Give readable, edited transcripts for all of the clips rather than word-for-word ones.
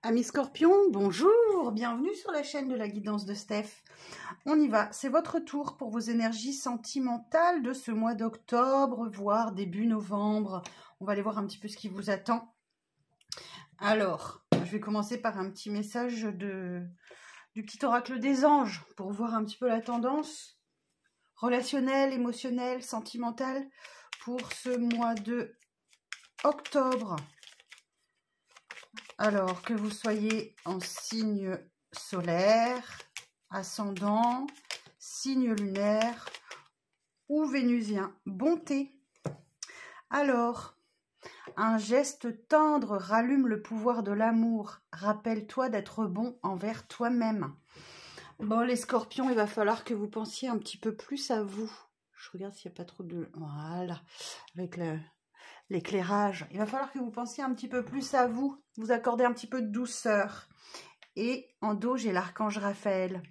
Amis Scorpions, bonjour, bienvenue sur la chaîne de la guidance de Steph. On y va, c'est votre tour pour vos énergies sentimentales de ce mois d'octobre, voire début novembre. On va aller voir un petit peu ce qui vous attend. Alors, je vais commencer par un petit message du petit oracle des anges pour voir un petit peu la tendance relationnelle, émotionnelle, sentimentale pour ce mois de octobre. Alors, que vous soyez en signe solaire, ascendant, signe lunaire ou vénusien, bonté. Alors, un geste tendre rallume le pouvoir de l'amour. Rappelle-toi d'être bon envers toi-même. Bon, les scorpions, il va falloir que vous pensiez un petit peu plus à vous. Je regarde s'il n'y a pas trop de... Voilà, avec l'éclairage. Il va falloir que vous pensiez un petit peu plus à vous, vous accorder un petit peu de douceur. Et en dos, j'ai l'archange Raphaël.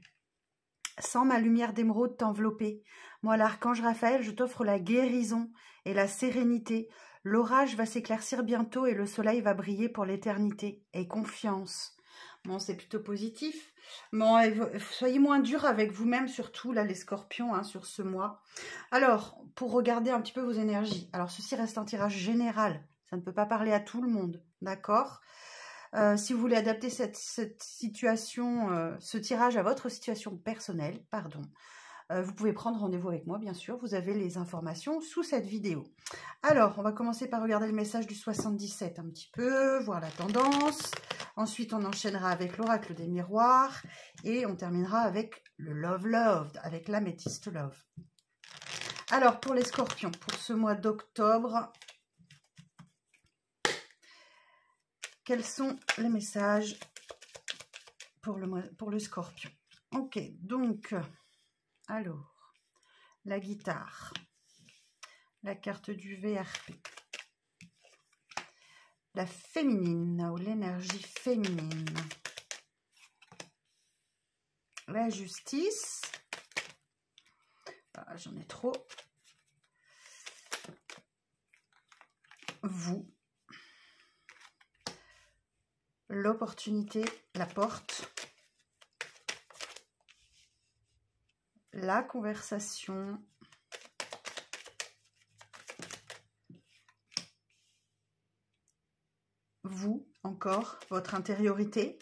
Sens ma lumière d'émeraude t'envelopper. Moi, l'archange Raphaël, je t'offre la guérison et la sérénité. L'orage va s'éclaircir bientôt et le soleil va briller pour l'éternité. Aie confiance. Bon, c'est plutôt positif. Bon, soyez moins dur avec vous-même, surtout, là, les scorpions, hein, sur ce mois. Alors, pour regarder un petit peu vos énergies. Alors, ceci reste un tirage général. Ça ne peut pas parler à tout le monde, d'accord ? Si vous voulez adapter cette situation, ce tirage à votre situation personnelle, pardon, vous pouvez prendre rendez-vous avec moi, bien sûr. Vous avez les informations sous cette vidéo. Alors, on va commencer par regarder le message du 77 un petit peu, voir la tendance. Ensuite, on enchaînera avec l'oracle des miroirs. Et on terminera avec le Love Loved, avec l'améthyste Love. Alors, pour les scorpions, pour ce mois d'octobre, quels sont les messages pour le scorpion? Ok, donc, alors, la guitare, la carte du VRP, la féminine ou l'énergie féminine, la justice, ah, j'en ai trop, vous, l'opportunité, la porte, la conversation, vous, encore, votre intériorité,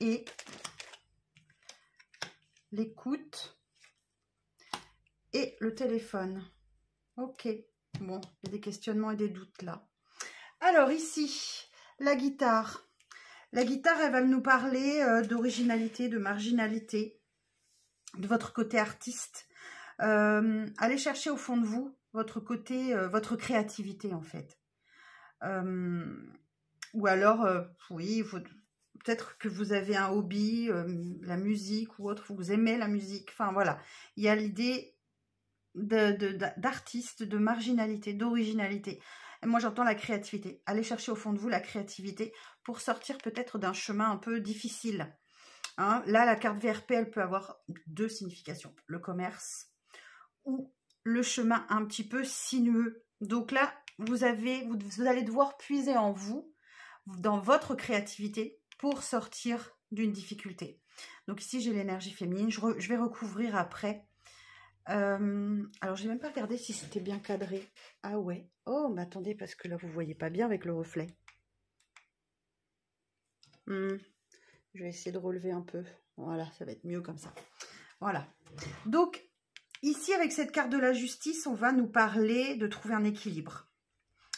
et l'écoute et le téléphone. Ok, bon, il y a des questionnements et des doutes là. Alors ici, la guitare. La guitare, elle va nous parler d'originalité, de marginalité, de votre côté artiste. Allez chercher au fond de vous votre côté, votre créativité en fait. Ou alors, oui, peut-être que vous avez un hobby, la musique ou autre, vous aimez la musique. Enfin voilà, il y a l'idée d'artiste, de marginalité, d'originalité. Moi, j'entends la créativité. Allez chercher au fond de vous la créativité pour sortir peut-être d'un chemin un peu difficile. Hein, là, la carte VRP, elle peut avoir deux significations. Le commerce ou le chemin un petit peu sinueux. Donc là, vous allez devoir puiser en vous, dans votre créativité, pour sortir d'une difficulté. Donc ici, j'ai l'énergie féminine. Je vais recouvrir après. Alors, j'ai même pas regardé si c'était bien cadré. Ah ouais. Oh, mais attendez, parce que là, vous voyez pas bien avec le reflet. Je vais essayer de relever un peu. Voilà, ça va être mieux comme ça. Voilà. Donc, ici, avec cette carte de la justice, on va nous parler de trouver un équilibre.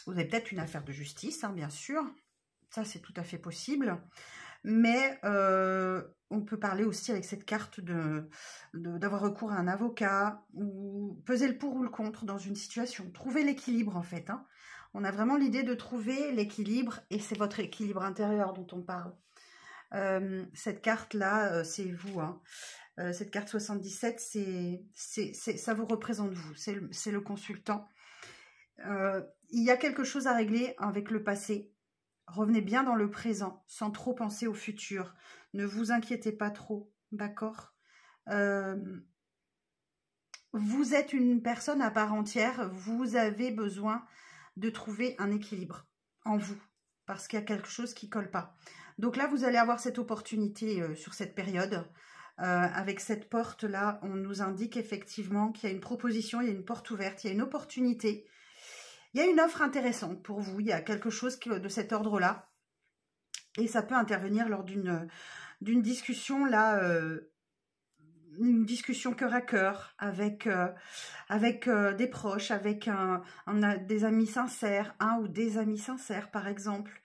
Vous avez peut-être une affaire de justice, hein, bien sûr. Ça, c'est tout à fait possible. Mais on peut parler aussi avec cette carte d'avoir recours à un avocat ou peser le pour ou le contre dans une situation. Trouver l'équilibre, en fait. Hein. On a vraiment l'idée de trouver l'équilibre et c'est votre équilibre intérieur dont on parle. Cette carte-là, c'est vous. Hein. Cette carte 77, ça vous représente vous. C'est le consultant. Il y a quelque chose à régler avec le passé. Revenez bien dans le présent, sans trop penser au futur. Ne vous inquiétez pas trop, d'accord ? Vous êtes une personne à part entière. Vous avez besoin de trouver un équilibre en vous, parce qu'il y a quelque chose qui ne colle pas. Donc là, vous allez avoir cette opportunité sur cette période. Avec cette porte-là, on nous indique effectivement qu'il y a une proposition, il y a une porte ouverte, il y a une opportunité. Il y a une offre intéressante pour vous, il y a quelque chose de cet ordre-là. Et ça peut intervenir lors d'une discussion, là, une discussion cœur à cœur, avec des proches, avec des amis sincères, un ou des amis sincères, par exemple.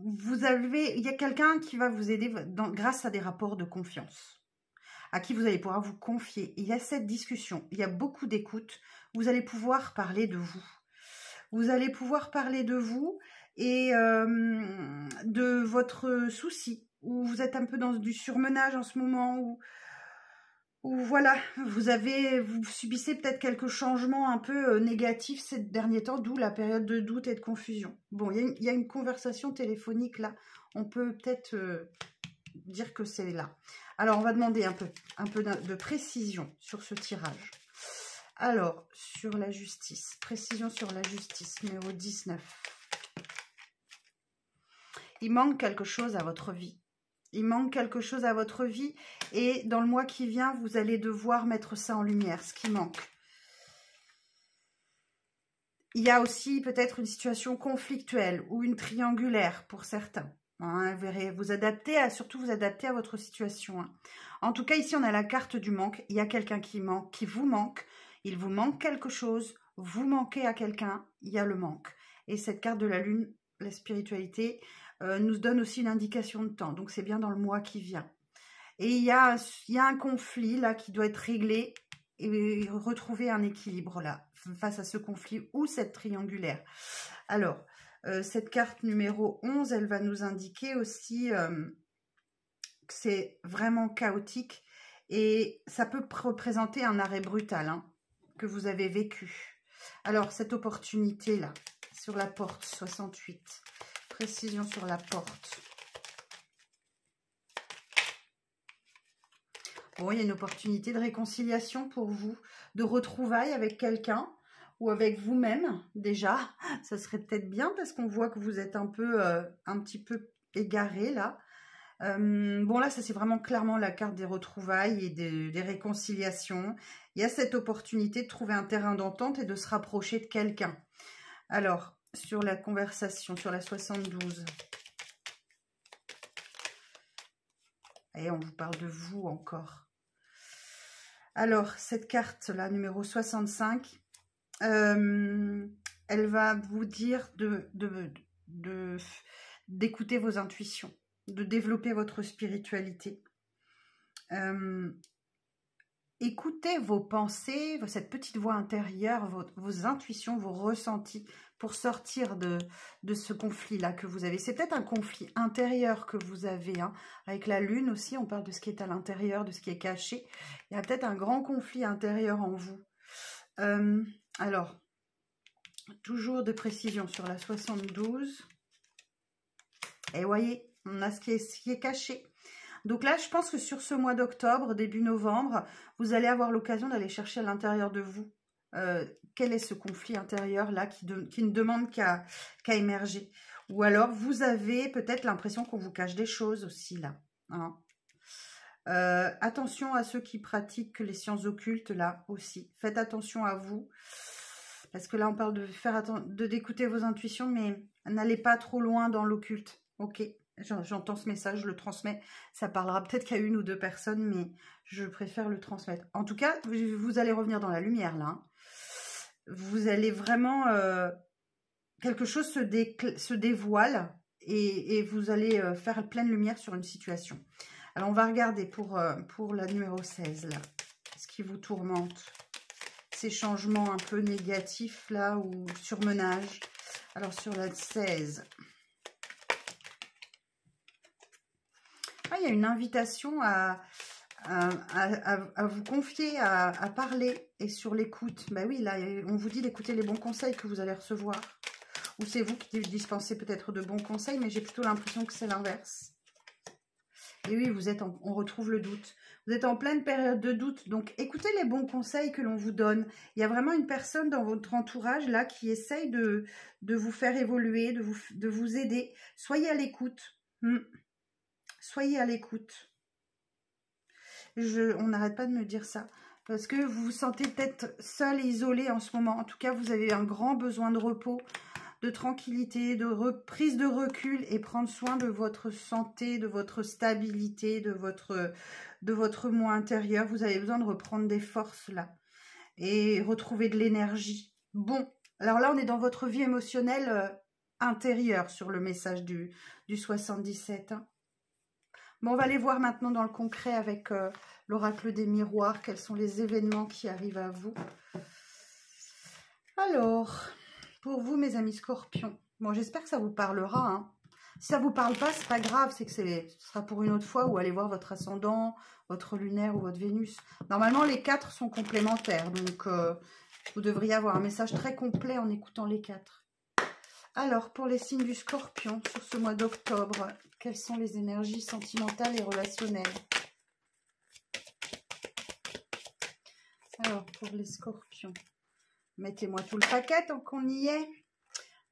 Il y a quelqu'un qui va vous aider grâce à des rapports de confiance, à qui vous allez pouvoir vous confier. Il y a cette discussion, il y a beaucoup d'écoute. Vous allez pouvoir parler de vous. Vous allez pouvoir parler de vous et de votre souci, où vous êtes un peu dans du surmenage en ce moment, où voilà, vous subissez peut-être quelques changements un peu négatifs ces derniers temps, d'où la période de doute et de confusion. Bon, il y a une conversation téléphonique là, on peut peut-être dire que c'est là. Alors, on va demander un peu de précision sur ce tirage. Alors, sur la justice, précision sur la justice, numéro 19. Il manque quelque chose à votre vie. Il manque quelque chose à votre vie et dans le mois qui vient, vous allez devoir mettre ça en lumière, ce qui manque. Il y a aussi peut-être une situation conflictuelle ou une triangulaire pour certains. Hein, vous verrez, surtout vous adapter à votre situation. Hein. En tout cas, ici, on a la carte du manque. Il y a quelqu'un qui vous manque. Il vous manque quelque chose. Vous manquez à quelqu'un. Il y a le manque. Et cette carte de la lune, la spiritualité, nous donne aussi une indication de temps. Donc, c'est bien dans le mois qui vient. Et il y a un conflit là qui doit être réglé et retrouver un équilibre là face à ce conflit ou cette triangulaire. Alors, cette carte numéro 11, elle va nous indiquer aussi que c'est vraiment chaotique et ça peut représenter un arrêt brutal hein, que vous avez vécu. Alors, cette opportunité là, sur la porte 68, précision sur la porte. Bon, il y a une opportunité de réconciliation pour vous, de retrouvailles avec quelqu'un ou avec vous-même déjà. Ça serait peut-être bien parce qu'on voit que vous êtes un petit peu égaré là. Bon là, ça c'est vraiment clairement la carte des retrouvailles et des réconciliations. Il y a cette opportunité de trouver un terrain d'entente et de se rapprocher de quelqu'un. Alors, sur la conversation, sur la 72. Et on vous parle de vous encore. Alors, cette carte-là, numéro 65, elle va vous dire d'écouter vos intuitions, de développer votre spiritualité. Écoutez vos pensées, cette petite voix intérieure, vos intuitions, vos ressentis pour sortir de ce conflit-là que vous avez. C'est peut-être un conflit intérieur que vous avez. Hein. Avec la lune aussi, on parle de ce qui est à l'intérieur, de ce qui est caché. Il y a peut-être un grand conflit intérieur en vous. Alors, toujours de précision sur la 72. Et voyez, on a ce qui est caché. Donc là, je pense que sur ce mois d'octobre, début novembre, vous allez avoir l'occasion d'aller chercher à l'intérieur de vous. Quel est ce conflit intérieur-là qui ne demande qu'à émerger? Ou alors, vous avez peut-être l'impression qu'on vous cache des choses aussi, là. Hein. Attention à ceux qui pratiquent les sciences occultes, là, aussi. Faites attention à vous. Parce que là, on parle d'écouter vos intuitions, mais n'allez pas trop loin dans l'occulte. Ok? J'entends ce message, je le transmets. Ça parlera peut-être qu'à une ou deux personnes, mais je préfère le transmettre. En tout cas, vous allez revenir dans la lumière, là. Hein. Vous allez vraiment... quelque chose se dévoile et vous allez faire pleine lumière sur une situation. Alors, on va regarder pour la numéro 16, là. Ce qui vous tourmente. Ces changements un peu négatifs, là, ou surmenage. Alors, sur la 16... Ah, il y a une invitation à vous confier, à parler et sur l'écoute. Ben oui, là, on vous dit d'écouter les bons conseils que vous allez recevoir. Ou c'est vous qui dispensez peut-être de bons conseils, mais j'ai plutôt l'impression que c'est l'inverse. Et oui, on retrouve le doute. Vous êtes en pleine période de doute. Donc, écoutez les bons conseils que l'on vous donne. Il y a vraiment une personne dans votre entourage là qui essaye de vous faire évoluer, de vous aider. Soyez à l'écoute. Soyez à l'écoute. On n'arrête pas de me dire ça. Parce que vous vous sentez peut-être seul et isolé en ce moment. En tout cas, vous avez un grand besoin de repos, de tranquillité, de prise de recul et prendre soin de votre santé, de votre stabilité, de votre moi intérieur. Vous avez besoin de reprendre des forces là et retrouver de l'énergie. Bon, alors là, on est dans votre vie émotionnelle intérieure sur le message du 77. Hein. Bon, on va aller voir maintenant dans le concret avec l'oracle des miroirs, quels sont les événements qui arrivent à vous. Alors, pour vous, mes amis scorpions, bon, j'espère que ça vous parlera. Hein. Si ça ne vous parle pas, c'est pas grave, c'est que ce sera pour une autre fois, ou allez voir votre ascendant, votre lunaire ou votre Vénus. Normalement, les 4 sont complémentaires, donc vous devriez avoir un message très complet en écoutant les 4. Alors, pour les signes du Scorpion, sur ce mois d'octobre, quelles sont les énergies sentimentales et relationnelles? Alors, pour les Scorpions, mettez-moi tout le paquet tant qu'on y est.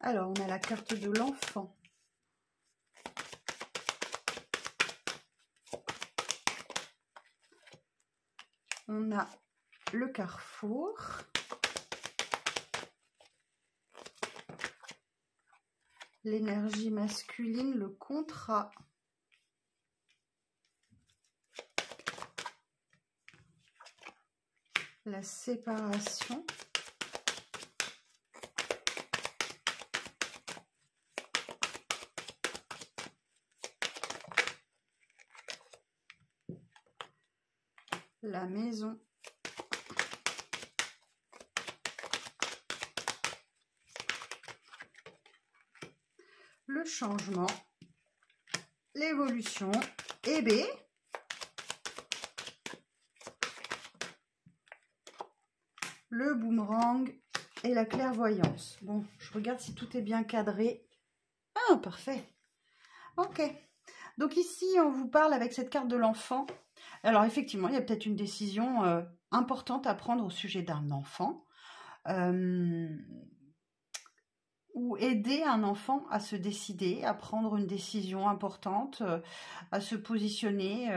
Alors, on a la carte de l'enfant. On a le carrefour. L'énergie masculine, le contrat. La séparation. La maison. Le changement. L'évolution. Et B. Le boomerang et la clairvoyance. Bon, je regarde si tout est bien cadré. Ah, parfait. Ok. Donc ici, on vous parle avec cette carte de l'enfant. Alors effectivement, il y a peut-être une décision importante à prendre au sujet d'un enfant. Ou aider un enfant à se décider, à prendre une décision importante, à se positionner,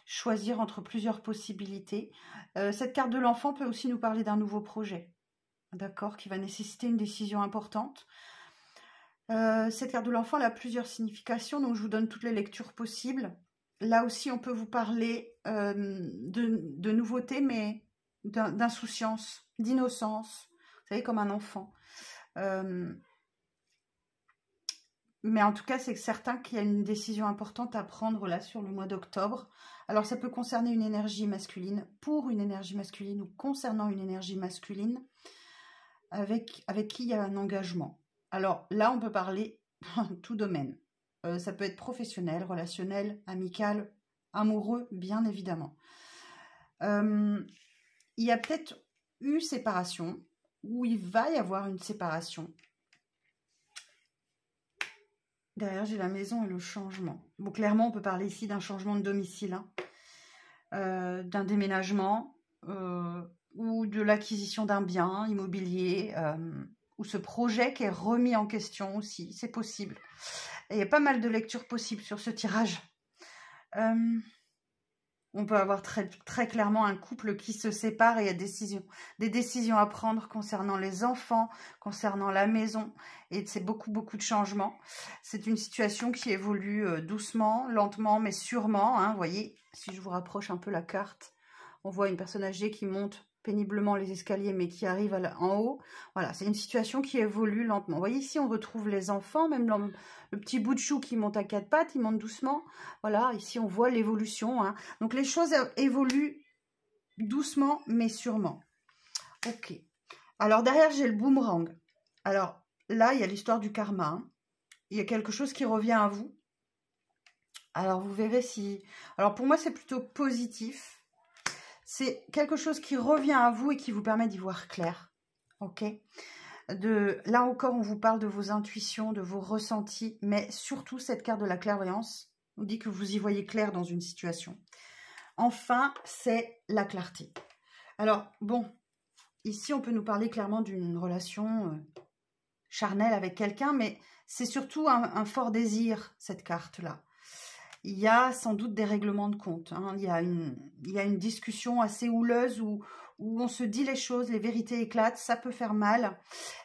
choisir entre plusieurs possibilités. Cette carte de l'enfant peut aussi nous parler d'un nouveau projet, d'accord, qui va nécessiter une décision importante. Cette carte de l'enfant a plusieurs significations, donc je vous donne toutes les lectures possibles. Là aussi, on peut vous parler de nouveautés, mais d'insouciance, d'innocence, vous savez, comme un enfant. Mais en tout cas, c'est certain qu'il y a une décision importante à prendre là sur le mois d'octobre. Alors, ça peut concerner une énergie masculine, pour une énergie masculine ou concernant une énergie masculine avec qui il y a un engagement. Alors là, on peut parler tout domaine. Ça peut être professionnel, relationnel, amical, amoureux, bien évidemment. Il y a peut-être une séparation, où il va y avoir une séparation. Derrière, j'ai la maison et le changement. Bon, clairement, on peut parler ici d'un changement de domicile, hein, d'un déménagement ou de l'acquisition d'un bien immobilier ou ce projet qui est remis en question aussi. C'est possible. Et il y a pas mal de lectures possibles sur ce tirage. On peut avoir très, très clairement un couple qui se sépare et il y a des décisions à prendre concernant les enfants, concernant la maison. Et c'est beaucoup, beaucoup de changements. C'est une situation qui évolue doucement, lentement, mais sûrement. Hein, vous voyez, si je vous rapproche un peu la carte, on voit une personne âgée qui monte péniblement les escaliers, mais qui arrive en haut. Voilà, c'est une situation qui évolue lentement. Vous voyez, ici, on retrouve les enfants, même le petit bout de chou qui monte à 4 pattes, il monte doucement. Voilà, ici, on voit l'évolution. Hein. Donc, les choses évoluent doucement, mais sûrement. Ok. Alors, derrière, j'ai le boomerang. Alors, là, il y a l'histoire du karma. Hein. Il y a quelque chose qui revient à vous. Alors, vous verrez si... Alors, pour moi, c'est plutôt positif. C'est quelque chose qui revient à vous et qui vous permet d'y voir clair. Ok. Là encore, on vous parle de vos intuitions, de vos ressentis, mais surtout cette carte de la clairvoyance On dit que vous y voyez clair dans une situation. Enfin, c'est la clarté. Alors, bon, ici, on peut nous parler clairement d'une relation charnelle avec quelqu'un, mais c'est surtout un fort désir, cette carte-là. Il y a sans doute des règlements de compte. Hein. Il y a une discussion assez houleuse où on se dit les choses, les vérités éclatent, ça peut faire mal,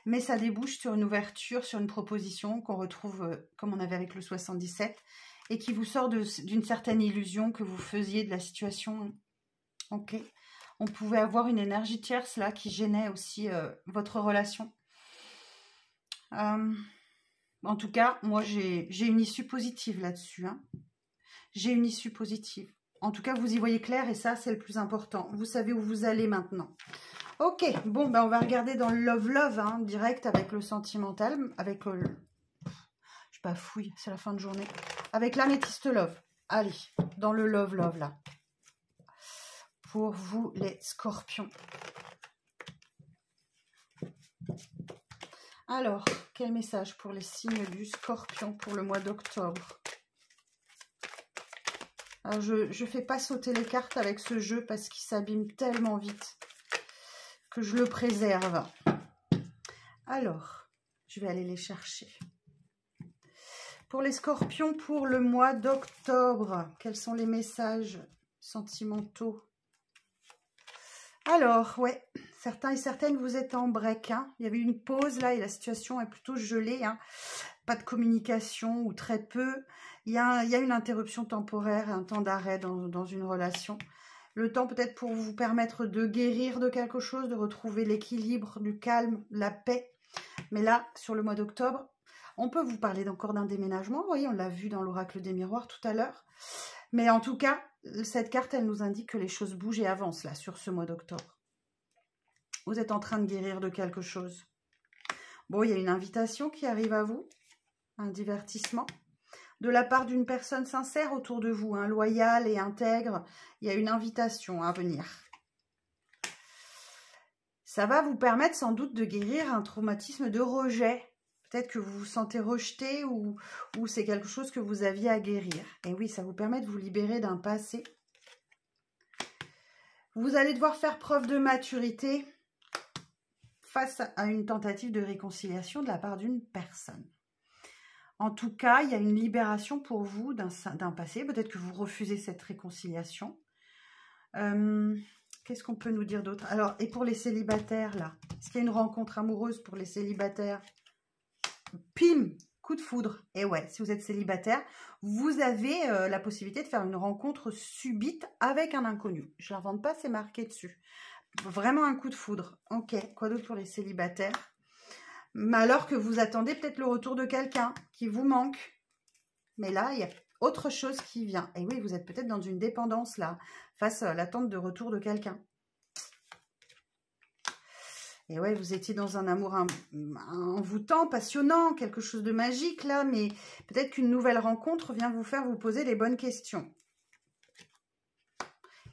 mais ça débouche sur une ouverture, sur une proposition qu'on retrouve comme on avait avec le 77, et qui vous sort d'une certaine illusion que vous faisiez de la situation. Ok. On pouvait avoir une énergie tierce là qui gênait aussi votre relation. En tout cas, moi j'ai une issue positive là-dessus. Hein. J'ai une issue positive. En tout cas, vous y voyez clair et ça, c'est le plus important. Vous savez où vous allez maintenant. Ok, bon, ben on va regarder dans le love-love, hein, direct avec le sentimental, avec le... Je bafouille, c'est la fin de journée. Avec l'améthyste love. Allez, dans le love-love, là. Pour vous, les scorpions. Alors, quel message pour les signes du scorpion pour le mois d'octobre? Alors, je ne fais pas sauter les cartes avec ce jeu parce qu'il s'abîme tellement vite que je le préserve. Alors, je vais aller les chercher. Pour les scorpions, pour le mois d'octobre, quels sont les messages sentimentaux? Alors, ouais, certains et certaines, vous êtes en break. Hein. Il y avait une pause là et la situation est plutôt gelée. Hein. Pas de communication ou très peu. Il y a une interruption temporaire, un temps d'arrêt dans une relation. Le temps peut-être pour vous permettre de guérir de quelque chose, de retrouver l'équilibre, du calme, la paix. Mais là, sur le mois d'octobre, on peut vous parler encore d'un déménagement. Vous voyez, on l'a vu dans l'oracle des miroirs tout à l'heure. Mais en tout cas, cette carte, elle nous indique que les choses bougent et avancent là, sur ce mois d'octobre. Vous êtes en train de guérir de quelque chose. Bon, il y a une invitation qui arrive à vous, un divertissement, de la part d'une personne sincère autour de vous, hein, loyale et intègre. Il y a une invitation à venir. Ça va vous permettre sans doute de guérir un traumatisme de rejet. Peut-être que vous vous sentez rejeté ou c'est quelque chose que vous aviez à guérir. Et oui, ça vous permet de vous libérer d'un passé. Vous allez devoir faire preuve de maturité face à une tentative de réconciliation de la part d'une personne. En tout cas, il y a une libération pour vous d'un passé. Peut-être que vous refusez cette réconciliation. Qu'est-ce qu'on peut nous dire d'autre? Alors, et pour les célibataires, là, est-ce qu'il y a une rencontre amoureuse pour les célibataires? Pim, coup de foudre. Et ouais, si vous êtes célibataire, vous avez la possibilité de faire une rencontre subite avec un inconnu. Je ne l'invente pas, c'est marqué dessus. Vraiment un coup de foudre. Ok, quoi d'autre pour les célibataires? Mais alors que vous attendez peut-être le retour de quelqu'un qui vous manque. Mais là, il y a autre chose qui vient. Et oui, vous êtes peut-être dans une dépendance là, face à l'attente de retour de quelqu'un. Et ouais, vous étiez dans un amour envoûtant, passionnant, quelque chose de magique là, mais peut-être qu'une nouvelle rencontre vient vous faire vous poser les bonnes questions.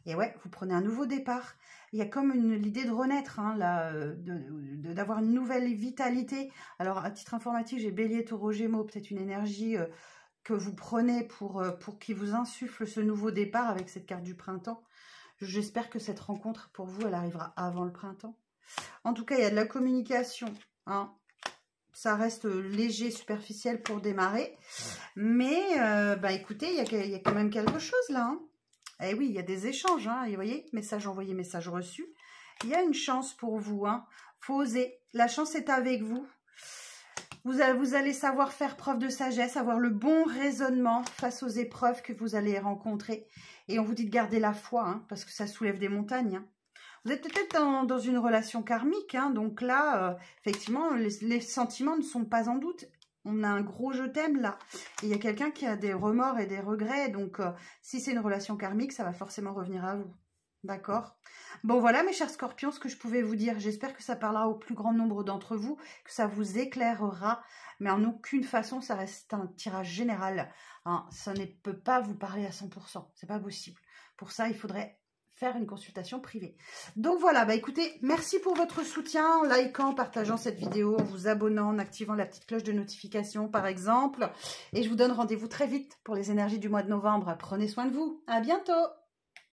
Et ouais, vous prenez un nouveau départ. Il y a comme l'idée de renaître, hein, là, d'avoir une nouvelle vitalité. Alors, à titre informatif, j'ai Bélier, Taureau, Gémeaux, peut-être une énergie que vous prenez pour qui vous insuffle ce nouveau départ avec cette carte du printemps. J'espère que cette rencontre, pour vous, elle arrivera avant le printemps. En tout cas, il y a de la communication. Hein. Ça reste léger, superficiel pour démarrer. Mais, bah, écoutez, il y a quand même quelque chose là. Hein. Eh oui, il y a des échanges. Hein. Et vous voyez, message envoyé, message reçu. Il y a une chance pour vous. Hein. Faut oser. La chance est avec vous. Vous allez savoir faire preuve de sagesse, avoir le bon raisonnement face aux épreuves que vous allez rencontrer. Et on vous dit de garder la foi, hein, parce que ça soulève des montagnes. Hein. Vous êtes peut-être dans une relation karmique, hein, donc là, effectivement, les sentiments ne sont pas en doute. On a un gros je t'aime là. Et il y a quelqu'un qui a des remords et des regrets, donc si c'est une relation karmique, ça va forcément revenir à vous. D'accord? Bon, voilà, mes chers scorpions, ce que je pouvais vous dire. J'espère que ça parlera au plus grand nombre d'entre vous, que ça vous éclairera, mais en aucune façon, ça reste un tirage général. Hein. Ça ne peut pas vous parler à 100%. C'est pas possible. Pour ça, il faudrait faire une consultation privée. Donc voilà, bah écoutez, merci pour votre soutien en likant, en partageant cette vidéo, en vous abonnant, en activant la petite cloche de notification par exemple. Et je vous donne rendez-vous très vite pour les énergies du mois de novembre. Prenez soin de vous. À bientôt.